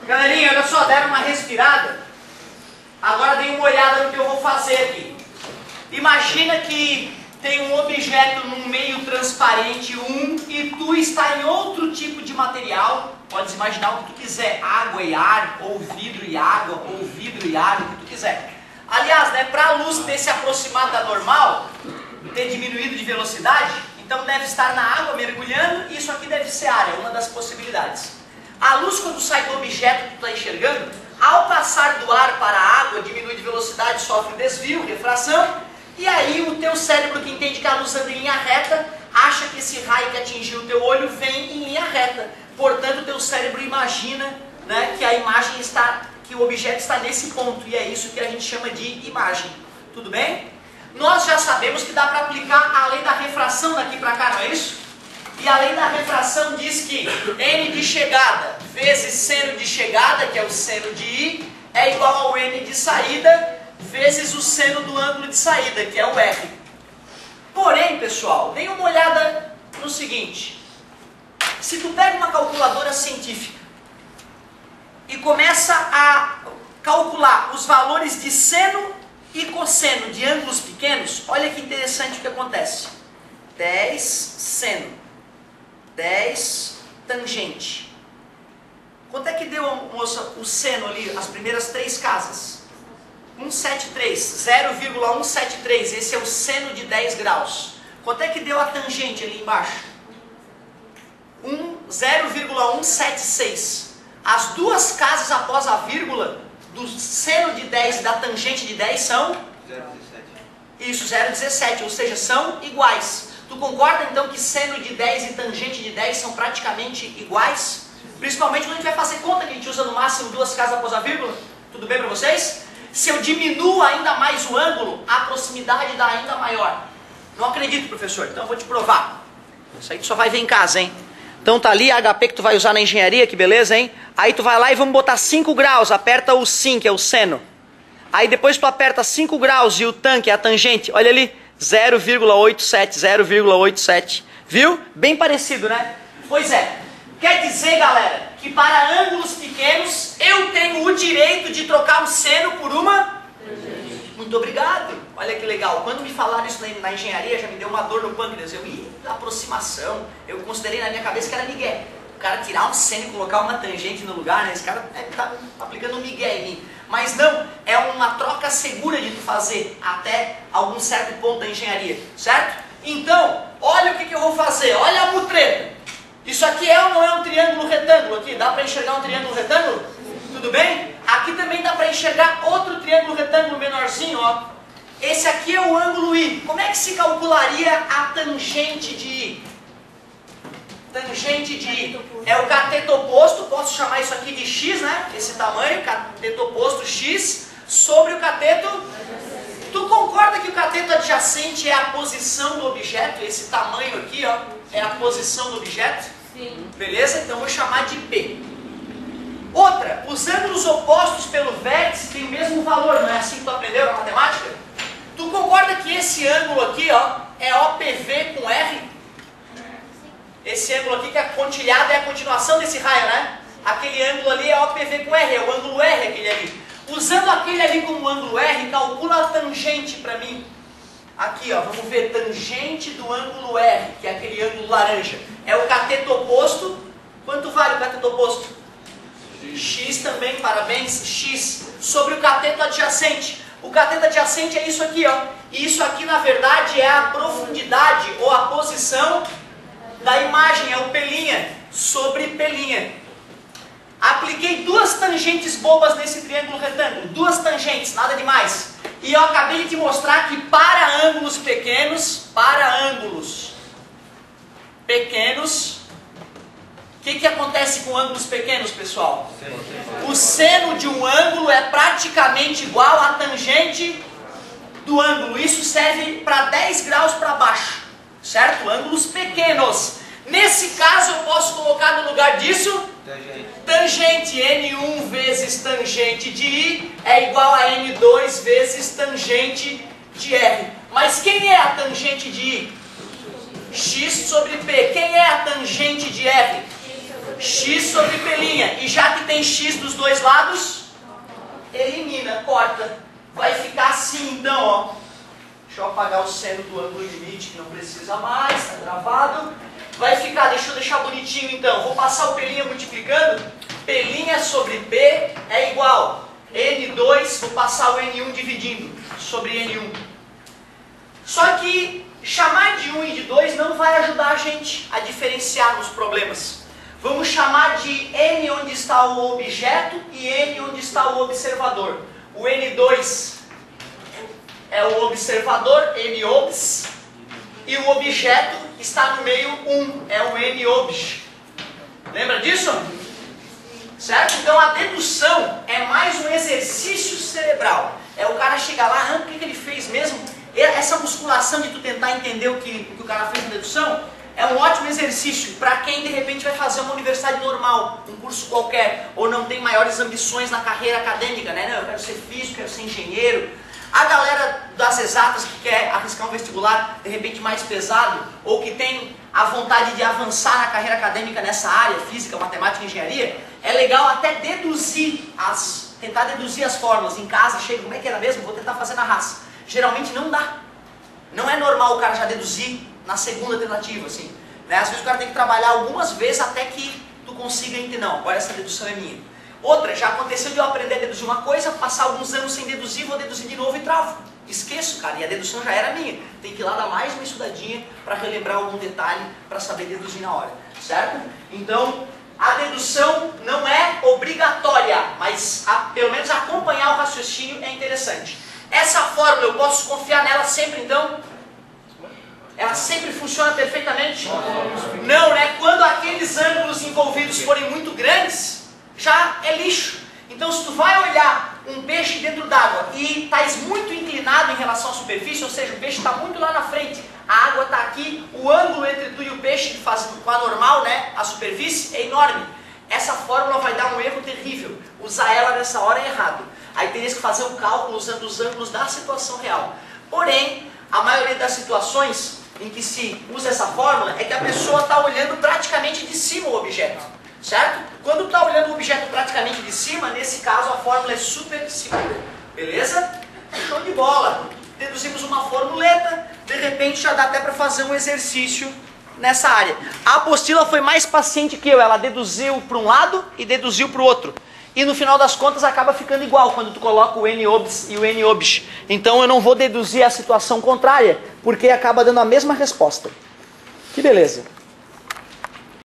Galerinha, olha só, deram uma respirada. Agora dê uma olhada no que eu vou fazer aqui. Imagina que tem um objeto num meio transparente, e tu está em outro tipo de material. Podes imaginar o que tu quiser, água e ar, ou vidro e água, ou vidro e ar, o que tu quiser. Aliás, né, para a luz ter se aproximado da normal, ter diminuído de velocidade, então deve estar na água mergulhando, e isso aqui deve ser ar, é uma das possibilidades. A luz, quando sai do objeto que tu está enxergando, ao passar do ar para a água, diminui de velocidade, sofre desvio, refração, e aí o teu cérebro, que entende que a luz anda em linha reta, acha que esse raio que atingiu o teu olho vem em linha reta. Portanto, o teu cérebro imagina, né, que a imagem está, que o objeto está nesse ponto, e é isso que a gente chama de imagem. Tudo bem? Nós já sabemos que dá para aplicar a lei da refração daqui para cá, não é isso? E a lei da refração diz que n de chegada vezes seno de chegada, que é o seno de I, é igual ao n de saída vezes o seno do ângulo de saída, que é o R. Porém, pessoal, dê uma olhada no seguinte. Se tu pega uma calculadora científica e começa a calcular os valores de seno e cosseno de ângulos pequenos, olha que interessante o que acontece. 10 seno, 10 tangente. Quanto é que deu, moça, o seno ali, as primeiras 3 casas? 173, 0,173, esse é o seno de 10 graus. Quanto é que deu a tangente ali embaixo? 0,176. As duas casas após a vírgula do seno de 10 e da tangente de 10 são? 0,17. Isso, 0,17, ou seja, são iguais. Tu concorda então que seno de 10 e tangente de 10 são praticamente iguais? Principalmente quando a gente vai fazer conta, que a gente usa no máximo duas casas após a vírgula. Tudo bem para vocês? Se eu diminuo ainda mais o ângulo, a proximidade dá ainda maior. Não acredito, professor, então eu vou te provar. Isso aí tu só vai ver em casa, hein? Então tá ali a HP que tu vai usar na engenharia, que beleza, hein? Aí tu vai lá e vamos botar 5 graus, aperta o sin, que é o seno. Aí depois tu aperta 5 graus e o tan, que é a tangente, olha ali, 0,87, 0,87. Viu? Bem parecido, né? Pois é. Quer dizer, galera, que para ângulos pequenos eu tenho o direito de trocar um seno por uma tangente. Muito obrigado. Olha que legal. Quando me falaram isso na engenharia, já me deu uma dor no pâncreas. Aproximação. Eu considerei na minha cabeça que era migué. O cara tirar um seno e colocar uma tangente no lugar, né? Esse cara está aplicando um migué em mim. Mas não, é uma troca segura de tu fazer até algum certo ponto da engenharia, certo? Então, olha o que eu vou fazer. Olha a mutreta. Isso aqui é ou não é um triângulo retângulo aqui? Dá para enxergar um triângulo retângulo? Tudo bem? Aqui também dá para enxergar outro triângulo retângulo menorzinho, ó. Esse aqui é o ângulo I. Como é que se calcularia a tangente de I? Tangente de I é o cateto oposto, posso chamar isso aqui de x, né? Esse tamanho, cateto oposto x, sobre o cateto. Tu concorda que o cateto adjacente é a posição do objeto? Esse tamanho aqui, ó, é a posição do objeto? Sim. Beleza? Então vou chamar de P. Outra, os ângulos opostos pelo vértice têm o mesmo valor, não é assim que tu aprendeu na matemática? Tu concorda que esse ângulo aqui, ó, é OPV com R? Esse ângulo aqui que é pontilhado é a continuação desse raio, né? Aquele ângulo ali é OPV com R, é o ângulo R aquele ali. Usando aquele ali como ângulo R, calcula a tangente para mim. Aqui, ó, vamos ver, tangente do ângulo R, que é aquele ângulo laranja. É o cateto oposto. Quanto vale o cateto oposto? X também, parabéns, X. Sobre o cateto adjacente. O cateto adjacente é isso aqui, ó. E isso aqui, na verdade, é a profundidade ou a posição da imagem, é o pelinha sobre pelinha. Apliquei duas tangentes bobas nesse triângulo retângulo. Duas tangentes, nada demais. E eu acabei de te mostrar que para ângulos pequenos, o que acontece com ângulos pequenos, pessoal? O seno de um ângulo é praticamente igual à tangente do ângulo. Isso serve para 10 graus para baixo, certo? Ângulos pequenos. Nesse caso, eu posso colocar no lugar disso tangente. N1 vezes tangente de I é igual a N2 vezes tangente de R. Mas quem é a tangente de I? X sobre P. Quem é a tangente de R? X sobre P'. E já que tem tem x dos dois lados, elimina, corta. Vai ficar assim então, ó. Deixa eu apagar o seno do ângulo limite, que não precisa mais, está gravado. Vai ficar, deixa eu deixar bonitinho então. Vou passar o P' multiplicando. P' sobre P é igual N2, vou passar o N1 dividindo sobre N1. Só que chamar de 1 e de 2 não vai ajudar a gente a diferenciar nos problemas. Vamos chamar de N onde está o objeto e N onde está o observador. O N2 é o observador, N-obs, e o objeto está no meio 1, é o N-obj. Lembra disso? Certo? Então a dedução é mais um exercício cerebral. É o cara chegar lá, o que ele fez mesmo? Essa musculação de tu tentar entender o que o cara fez na dedução é um ótimo exercício para quem de repente vai fazer uma universidade normal, um curso qualquer, ou não tem maiores ambições na carreira acadêmica, né? Não, eu quero ser físico, quero ser engenheiro. A galera das exatas que quer arriscar um vestibular de repente mais pesado, ou que tem a vontade de avançar na carreira acadêmica nessa área, física, matemática e engenharia, é legal até tentar deduzir as fórmulas em casa, chega, como é que era mesmo? Vou tentar fazer na raça. Geralmente não dá. Não é normal o cara já deduzir na segunda tentativa, assim. Né? Às vezes o cara tem que trabalhar algumas vezes até que tu consiga entender, não, agora essa dedução é minha. Outra, já aconteceu de eu aprender a deduzir uma coisa, passar alguns anos sem deduzir, vou deduzir de novo e travo. Esqueço, cara, e a dedução já era minha. Tem que ir lá dar mais uma estudadinha para relembrar algum detalhe, para saber deduzir na hora, certo? Então, a dedução não é obrigatória, mas pelo menos acompanhar o raciocínio é interessante. Essa fórmula, eu posso confiar nela sempre, então? Ela sempre funciona perfeitamente? Não, né? Quando aqueles ângulos envolvidos forem muito grandes, já é lixo. Então, se tu vai olhar um peixe dentro d'água e estás muito inclinado em relação à superfície, ou seja, o peixe está muito lá na frente, a água está aqui, o ângulo entre tu e o peixe, que faz com a normal, né, a superfície, é enorme. Essa fórmula vai dar um erro terrível. Usar ela nessa hora é errado. Aí teria que fazer um cálculo usando os ângulos da situação real. Porém, a maioria das situações em que se usa essa fórmula é que a pessoa está olhando praticamente de cima o objeto, certo? Quando está olhando o objeto praticamente de cima, nesse caso a fórmula é super segura, beleza? Show de bola! Deduzimos uma formuleta, de repente já dá até para fazer um exercício nessa área. A apostila foi mais paciente que eu, ela deduziu para um lado e deduziu para o outro. E no final das contas acaba ficando igual quando tu coloca o N-obs e o N-obj. Então eu não vou deduzir a situação contrária, porque acaba dando a mesma resposta. Que beleza!